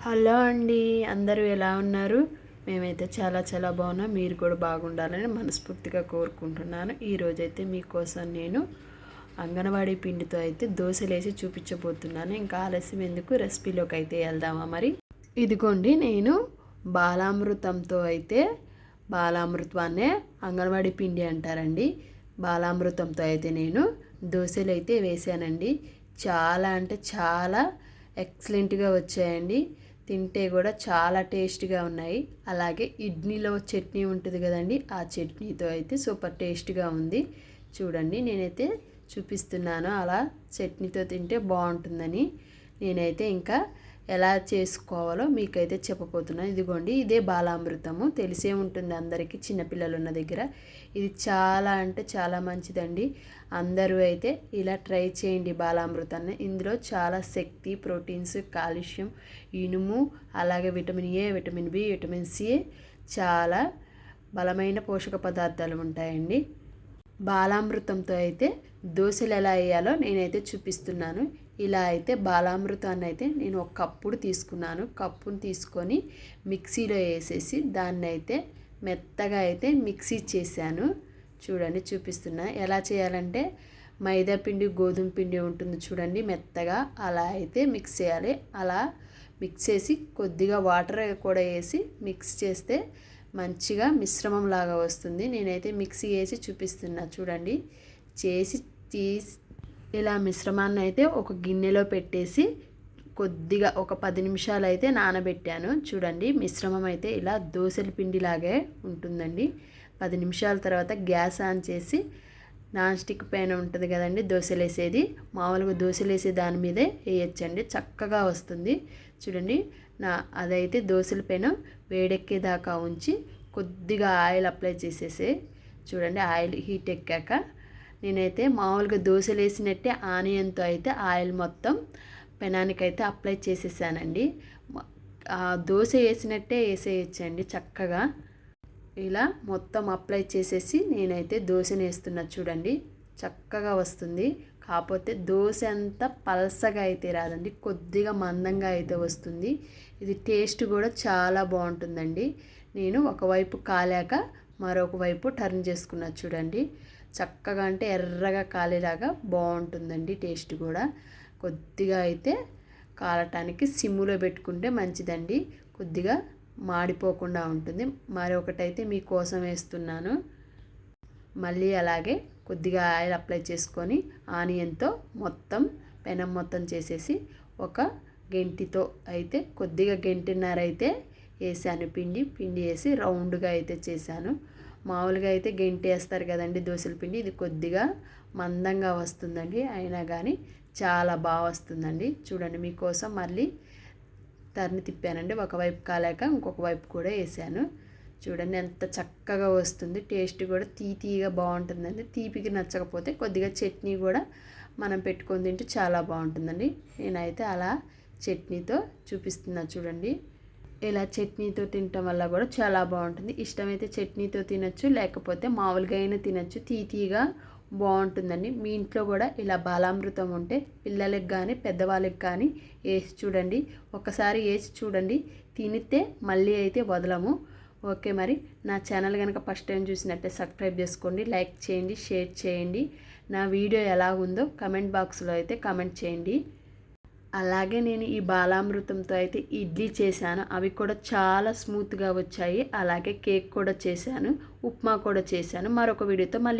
Hello అండి, అందరూ ఎలా ఉన్నారు? మేమైతే చాలా బాగున్నాం. మీరు కూడా బాగుండాలని మనస్ఫూర్తిగా కోరుకుంటున్నాను. ఈరోజైతే మీకోసం నేను అంగన్వాడీ పిండితో అయితే దోశలేసి చూపించబోతున్నాను. ఇంకా ఆలస్యం ఎందుకు, రెసిపీలోకి అయితే వెళ్దామా మరి. ఇదిగోండి, నేను బాలామృతాన్నే అంగన్వాడీ పిండి అంటారండి. బాలామృతంతో అయితే నేను దోశలు అయితే వేసానండి. చాలా అంటే చాలా ఎక్సలెంట్గా వచ్చాయండి. తింటే కూడా చాలా టేస్ట్గా ఉన్నాయి. అలాగే ఇడ్లీలో చట్నీ ఉంటుంది కదండి, ఆ చట్నీతో అయితే సూపర్ టేస్ట్గా ఉంది. చూడండి, నేనైతే చూపిస్తున్నాను. అలా చట్నీతో తింటే బాగుంటుందని నేనైతే ఇంకా ఎలా చేసుకోవాలో మీకైతే చెప్పబోతున్నాను. ఇదిగోండి, ఇదే బాలామృతము. తెలిసే ఉంటుంది అందరికీ, చిన్నపిల్లలు ఉన్న దగ్గర. ఇది చాలా అంటే చాలా మంచిదండి. అందరూ అయితే ఇలా ట్రై చేయండి బాలామృతాన్ని. ఇందులో చాలా శక్తి, ప్రోటీన్స్, కాల్షియం, ఇనుము, అలాగే vitamin A, vitamin B, vitamin C, చాలా బలమైన పోషక పదార్థాలు ఉంటాయండి. బాలామృతంతో అయితే దోశలు ఎలా వేయాలో నేనైతే చూపిస్తున్నాను. ఇలా అయితే బాలామృతాన్ని అయితే నేను ఒక కప్పుడు తీసుకున్నాను. కప్పును తీసుకొని మిక్సీలో వేసేసి దాన్ని అయితే మెత్తగా అయితే మిక్సీ చేశాను. చూడండి, చూపిస్తున్నా ఎలా చేయాలంటే, మైదా పిండి, గోధుమ పిండి ఉంటుంది చూడండి, మెత్తగా అలా అయితే మిక్స్ చేయాలి. అలా మిక్స్ చేసి కొద్దిగా వాటర్ కూడా వేసి మిక్స్ చేస్తే మంచిగా మిశ్రమం లాగా వస్తుంది. నేనైతే మిక్సీ వేసి చూపిస్తున్నా చూడండి. చేసి ఇలా మిశ్రమాన్ని అయితే ఒక గిన్నెలో పెట్టేసి కొద్దిగా ఒక 10 నిమిషాలు అయితే నానబెట్టాను. చూడండి, మిశ్రమం అయితే ఇలా దోశల పిండిలాగే ఉంటుందండి. 10 నిమిషాల తర్వాత గ్యాస్ ఆన్ చేసి, నాన్ స్టిక్ ప్యాన్ ఉంటుంది కదండి దోశలు వేసేది, మామూలుగా దోశలు వేసే దాని మీదే వేయచ్చండి, చక్కగా వస్తుంది. చూడండి, అదైతే దోశల పెనం వేడెక్కేదాకా ఉంచి కొద్దిగా ఆయిల్ అప్లై చేసేసి, చూడండి ఆయిల్ హీట్ ఎక్కాక నేనైతే మామూలుగా దోశలు వేసినట్టే ఆనియన్తో అయితే ఆయిల్ మొత్తం పెనానికైతే అప్లై చేసేసానండి. దోశ వేసినట్టే వేసేయచ్చండి చక్కగా. ఇలా మొత్తం అప్లై చేసేసి నేనైతే దోశను వేస్తున్నా చూడండి, చక్కగా వస్తుంది. కాకపోతే దోశ అంతా పల్సగా అయితే రాదండి, కొద్దిగా మందంగా అయితే వస్తుంది. ఇది టేస్ట్ కూడా చాలా బాగుంటుందండి. నేను ఒకవైపు కాలాక మరొక వైపు టర్న్ చేసుకున్నా చూడండి, చక్కగా అంటే ఎర్రగా కాలేలాగా బాగుంటుందండి. టేస్ట్ కూడా కొద్దిగా అయితే కాలటానికి సిమ్ములో పెట్టుకుంటే మంచిదండి, కొద్దిగా మాడిపోకుండా ఉంటుంది. మరొకటైతే మీకోసం వేస్తున్నాను. మళ్ళీ అలాగే కొద్దిగా ఆయిల్ అప్లై చేసుకొని ఆనియన్తో మొత్తం పెనం మొత్తం చేసేసి ఒక గెంటితో అయితే కొద్దిగా గెంటిన్నర అయితే వేసాను. పిండి వేసి రౌండ్గా అయితే చేశాను. మామూలుగా అయితే గెంటి వేస్తారు కదండి దోశల పిండి, ఇది కొద్దిగా మందంగా వస్తుందండి, అయినా కానీ చాలా బాగా వస్తుందండి. చూడండి, మీకోసం మళ్ళీ టర్న్ తిప్పానండి. ఒకవైపు కాలాక ఇంకొక వైపు కూడా వేసాను. చూడండి ఎంత చక్కగా వస్తుంది. టేస్ట్ కూడా తీయగా బాగుంటుందండి. తీపికి నచ్చకపోతే కొద్దిగా చట్నీ కూడా మనం పెట్టుకొని తింటే చాలా బాగుంటుందండి. నేనైతే అలా చట్నీతో చూపిస్తున్నా చూడండి. ఇలా చట్నీతో తినటం వల్ల కూడా చాలా బాగుంటుంది. ఇష్టమైతే చట్నీతో తినచ్చు, లేకపోతే మామూలుగా అయినా తినచ్చు. తీయగా బాగుంటుందండి. మీ ఇంట్లో కూడా ఇలా బాలామృతం ఉంటే పిల్లలకి కానీ పెద్దవాళ్ళకి కానీ వేసి చూడండి. ఒకసారి వేసి చూడండి, తినితే మళ్ళీ అయితే వదలము. ఓకే, మరి నా ఛానల్ కనుక ఫస్ట్ టైం చూసినట్టే సబ్స్క్రైబ్ చేసుకోండి, లైక్ చేయండి, షేర్ చేయండి. నా వీడియో ఎలా ఉందో కమెంట్ బాక్స్లో అయితే కమెంట్ చేయండి. అలాగే నేను ఈ బాలామృతంతో అయితే ఇడ్లీ చేశాను, అవి కూడా చాలా స్మూత్గా వచ్చాయి. అలాగే కేక్ కూడా చేశాను, ఉప్మా కూడా చేశాను. మరొక వీడియోతో మళ్ళీ